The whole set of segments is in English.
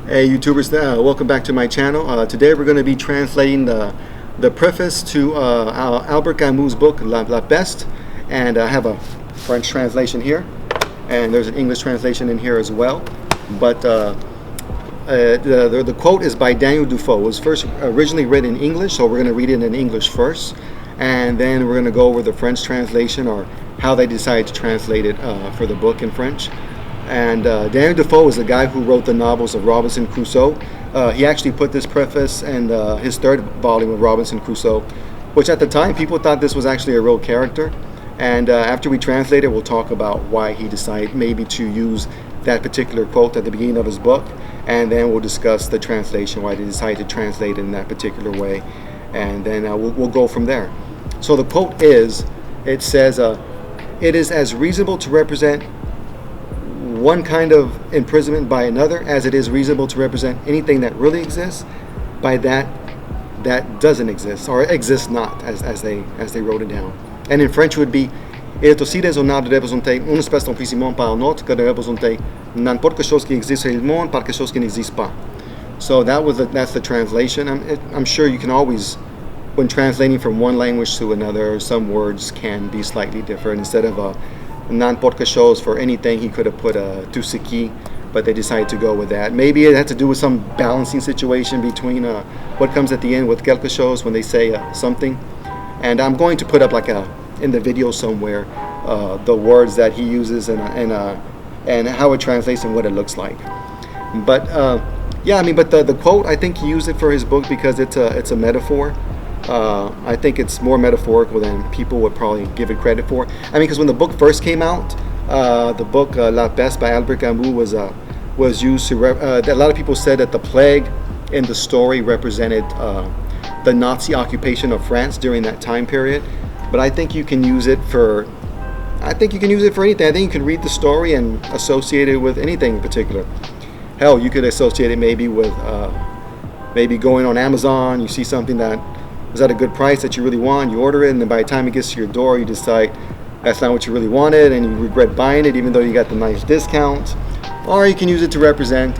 Hey YouTubers, welcome back to my channel. Today we're going to be translating the preface to Albert Camus' book La Peste, and I have a French translation here, and there's an English translation in here as well. But the quote is by Daniel Defoe. It was first originally written in English, so we're going to read it in English first, and then we're going to go over the French translation, or how they decided to translate it for the book in French. And Daniel Defoe is the guy who wrote the novels of Robinson Crusoe. He actually put this preface in his third volume of Robinson Crusoe, which at the time people thought this was actually a real character. And after we translate it, we'll talk about why he decided maybe to use that particular quote at the beginning of his book. And then we'll discuss the translation, why they decided to translate it in that particular way. And then we'll go from there. So the quote is, it says, "It is as reasonable to represent one kind of imprisonment by another as it is reasonable to represent anything that really exists by that doesn't exist, or exists not, as they wrote it down." And in French would be, "Il est aussi raisonnable de représenter une espèce d'emprisonnement par une autre que de représenter n'importe quelle chose qui existe réellement par quelque chose qui n'existe pas." So that's the translation. I'm sure you can always, when translating from one language to another, some words can be slightly different. Instead of n'importe quelle chose for anything, he could have put tout ce qui, but they decided to go with that. Maybe it had to do with some balancing situation between what comes at the end with quelque chose when they say something. And I'm going to put up in the video somewhere the words that he uses and how it translates and what it looks like. But yeah, I mean, but the quote, I think he used it for his book because it's a metaphor. I think it's more metaphorical than people would probably give it credit for. I mean, because when the book first came out, the book La Peste by Albert Camus was used to a lot of people said that the plague in the story represented the Nazi occupation of France during that time period. But I think you can use it for anything. I think you can read the story and associate it with anything in particular. Hell, you could associate it maybe with maybe going on Amazon, you see something that is at a good price that you really want, you order it, and then by the time it gets to your door, you decide that's not what you really wanted, and you regret buying it even though you got the nice discount. Or you can use it to represent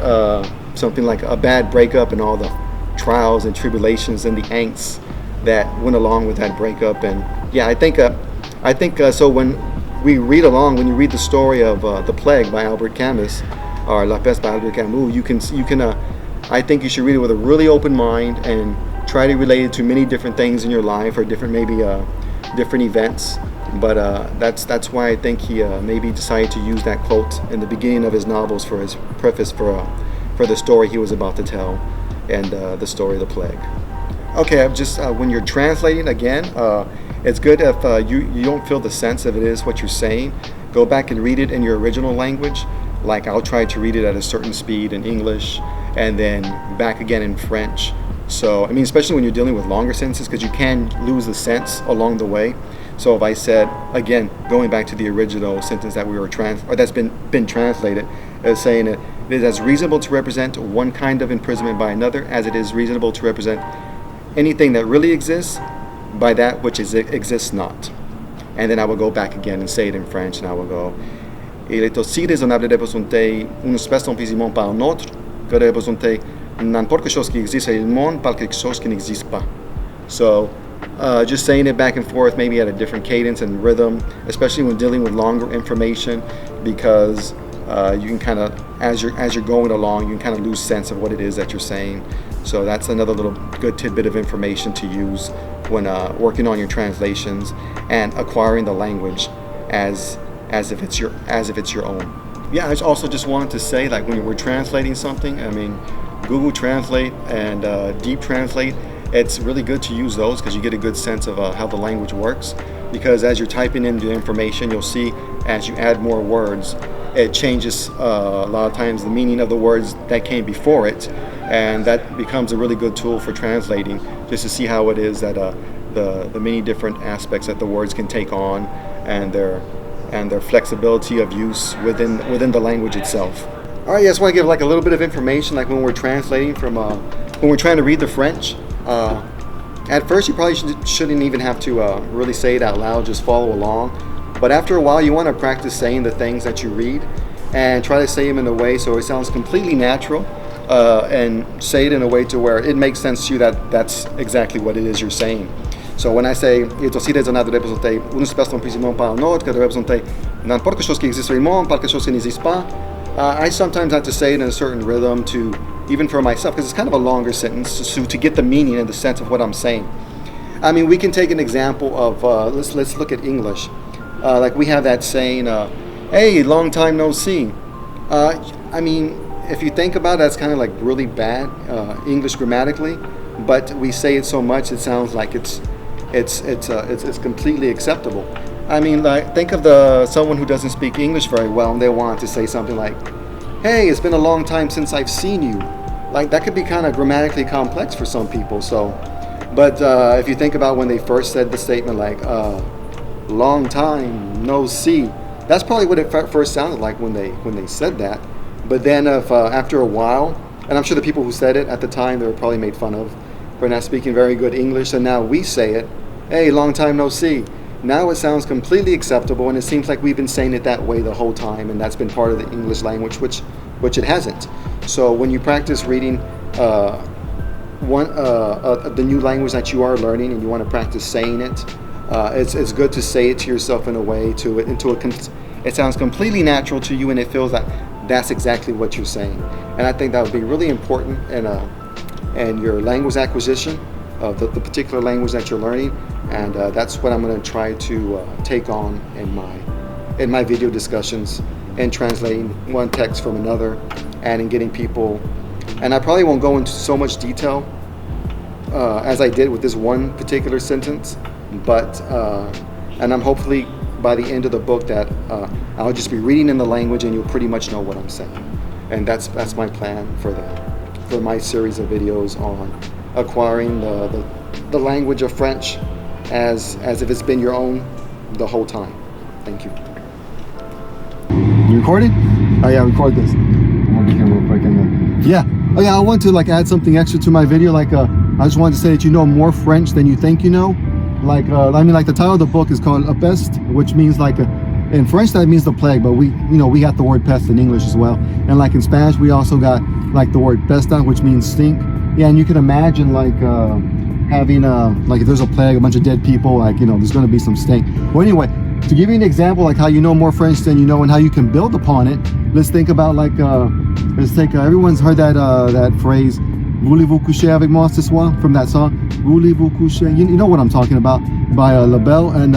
something like a bad breakup and all the trials and tribulations and the angst that went along with that breakup. And yeah, I think so when we read along, when you read the story of The Plague by Albert Camus, or La Peste by Albert Camus, you can I think you should read it with a really open mind and try to relate it to many different things in your life, or different different events. But that's why I think he maybe decided to use that quote in the beginning of his novels for his preface for the story he was about to tell, and the story of the plague. Okay, I'm just when you're translating again, it's good if you don't feel the sense of it is what you're saying. Go back and read it in your original language. Like I'll try to read it at a certain speed in English, and then back again in French. So, I mean, especially when you're dealing with longer sentences, because you can lose the sense along the way. So if I said, again, going back to the original sentence that we were that's been translated, as saying it is as reasonable to represent one kind of imprisonment by another as it is reasonable to represent anything that really exists by that which exists not. And then I will go back again and say it in French, and I will go, il est aussi raisonnable de représenter une espèce d'emprisonnement par un autre que de représenter n'importe quelle chose qui existe réellement par quelque chose qui n'existe pas. So just saying it back and forth, maybe at a different cadence and rhythm, especially when dealing with longer information, because you can kind of, as you're going along, you can kind of lose sense of what it is that you're saying. So that's another little good tidbit of information to use when working on your translations and acquiring the language as if it's your own. Yeah, I also just wanted to say, like, when we're translating something, I mean, Google Translate and Deep Translate, it's really good to use those because you get a good sense of how the language works. Because as you're typing in the information, you'll see as you add more words, it changes a lot of times the meaning of the words that came before it, and that becomes a really good tool for translating, just to see how it is that the many different aspects that the words can take on, and their flexibility of use within the language itself. All right, I just want to give like a little bit of information, like when we're translating from when we're trying to read the French. At first, you probably shouldn't even have to really say it out loud, just follow along. But after a while, you want to practice saying the things that you read and try to say them in a way so it sounds completely natural. and say it in a way to where it makes sense to you that that's exactly what it is you're saying. So when I say, ito si rezonado representé, une personne précisément par un autre, que representé n'importe quelque chose qui existe vraiment, par quelque chose qui n'existe pas, I sometimes have to say it in a certain rhythm to, even for myself, because it's kind of a longer sentence, to get the meaning and the sense of what I'm saying. I mean, we can take an example of, let's look at English. Like we have that saying, hey, long time no see. I mean, if you think about it, that's kind of like really bad English grammatically, but we say it so much it sounds like it's completely acceptable. I mean, like think of someone who doesn't speak English very well and they want to say something like, "Hey, it's been a long time since I've seen you." Like that could be kind of grammatically complex for some people. So, but if you think about when they first said the statement like, "Long time no see," that's probably what it first sounded like when they said that. But then if after a while, and I'm sure the people who said it at the time, they were probably made fun of for not speaking very good English, and now we say it, "Hey, long time no see." Now it sounds completely acceptable, and it seems like we've been saying it that way the whole time, and that's been part of the English language, which it hasn't. So when you practice reading the new language that you are learning, and you want to practice saying it, it's good to say it to yourself in a way it sounds completely natural to you, and it feels that that's exactly what you're saying. And I think that would be really important in your language acquisition of the particular language that you're learning, and that's what I'm going to try to take on in my video discussions, and translating one text from another, and in getting people. And I probably won't go into so much detail as I did with this one particular sentence, but and I'm hopefully by the end of the book that I'll just be reading in the language and you'll pretty much know what I'm saying. And that's my plan for my series of videos on acquiring the language of French as if it's been your own the whole time. Thank you. You recording? Oh yeah, record this. I'll be here real quick and then. Yeah. Oh yeah, I want to like add something extra to my video. Like I just wanted to say that you know more French than you think you know. Like I mean, like the title of the book is called "A Peste," which means like in French that means the plague, but we got the word pest in English as well. And like in Spanish, we also got like the word pesta, which means stink. Yeah, and you can imagine like having like if there's a plague, a bunch of dead people, like there's going to be some stink. Well, anyway, to give you an example, like how you know more French than you know, and how you can build upon it. Let's think about like let's take everyone's heard that phrase. Voulez-vous coucher avec moi ce soir? From that song, Voulez-vous coucher? You know what I'm talking about, by LaBelle. And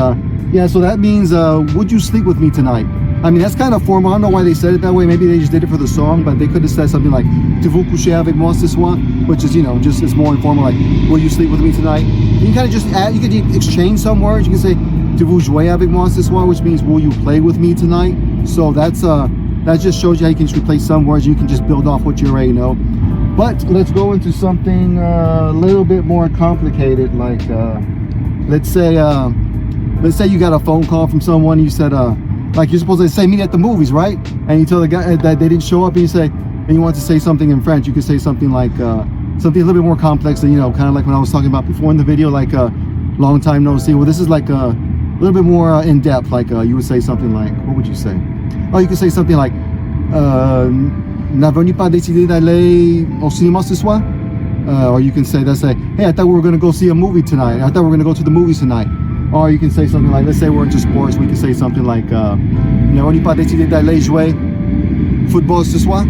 yeah, so that means would you sleep with me tonight? I mean, that's kind of formal. I don't know why they said it that way. Maybe they just did it for the song, but they could have said something like "Tu-vous coucher avec moi ce soir?" which is just it's more informal, like "Will you sleep with me tonight?" You can kind of just add, you could exchange some words. You can say "Tu-vous jouer avec moi ce soir?" which means "Will you play with me tonight?" So that's that just shows you how you can just replace some words. You can just build off what you already know. But let's go into something a little bit more complicated. Like let's say you got a phone call from someone. You said like you're supposed to say meet at the movies, right? And you tell the guy that they didn't show up, and you want to say something in French. You could say something like something a little bit more complex than kind of like when I was talking about before in the video, like long time no see. Well, this is like a little bit more in depth. Like you would say something like, what would you say? Oh, you could say something like n'avons-nous pas décidé d'aller au cinéma ce soir? Or you can say, hey, I thought we were going to go see a movie tonight. I thought we were going to go to the movies tonight. Or you can say something like, let's say we're into sports, we can say something like, n'avons-nous pas décidé d'aller jouer football ce soir?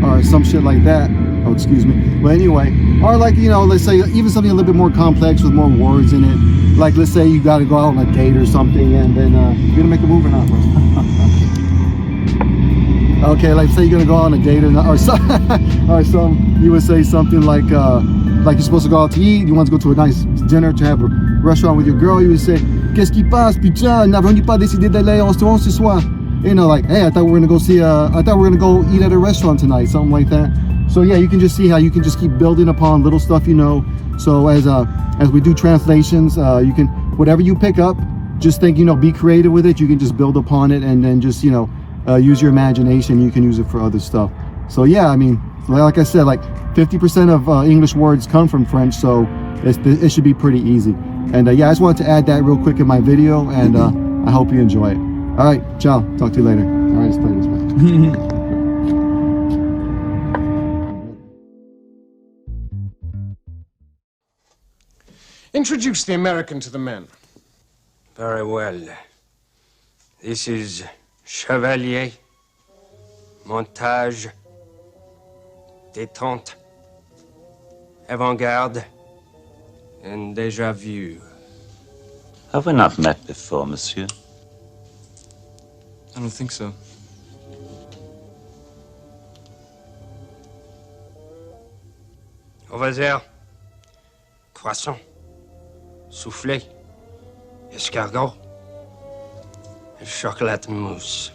Or some shit like that. Oh, excuse me. But anyway, or like, let's say even something a little bit more complex with more words in it. Like, let's say you got to go out on a date or something, and then you're going to make a move or not, bro? Okay, like say you're gonna go on a date or some, you would say something like you're supposed to go out to eat, you want to go to a nice dinner, to have a restaurant with your girl, you would say, qu'est-ce qui passe, putain, n'avons-nous pas décidé d'aller au restaurant ce soir? Like, hey, I thought we were gonna go eat at a restaurant tonight, something like that. So yeah, you can just see how you can just keep building upon little stuff So as we do translations, you can, whatever you pick up, just think, be creative with it. You can just build upon it, and then just, use your imagination. You can use it for other stuff. So yeah, I mean, like I said, like 50% of English words come from French, so it should be pretty easy. And yeah, I just wanted to add that real quick in my video, and I hope you enjoy it. All right, ciao. Talk to you later. All right, let's play this one. Introduce the American to the men. Very well. This is Chevalier, Montage, Détente, Avant-garde, and Déjà Vu. Have we not met before, monsieur? I don't think so. Au revoir. Croissant, soufflé, escargot, et chocolat mousse.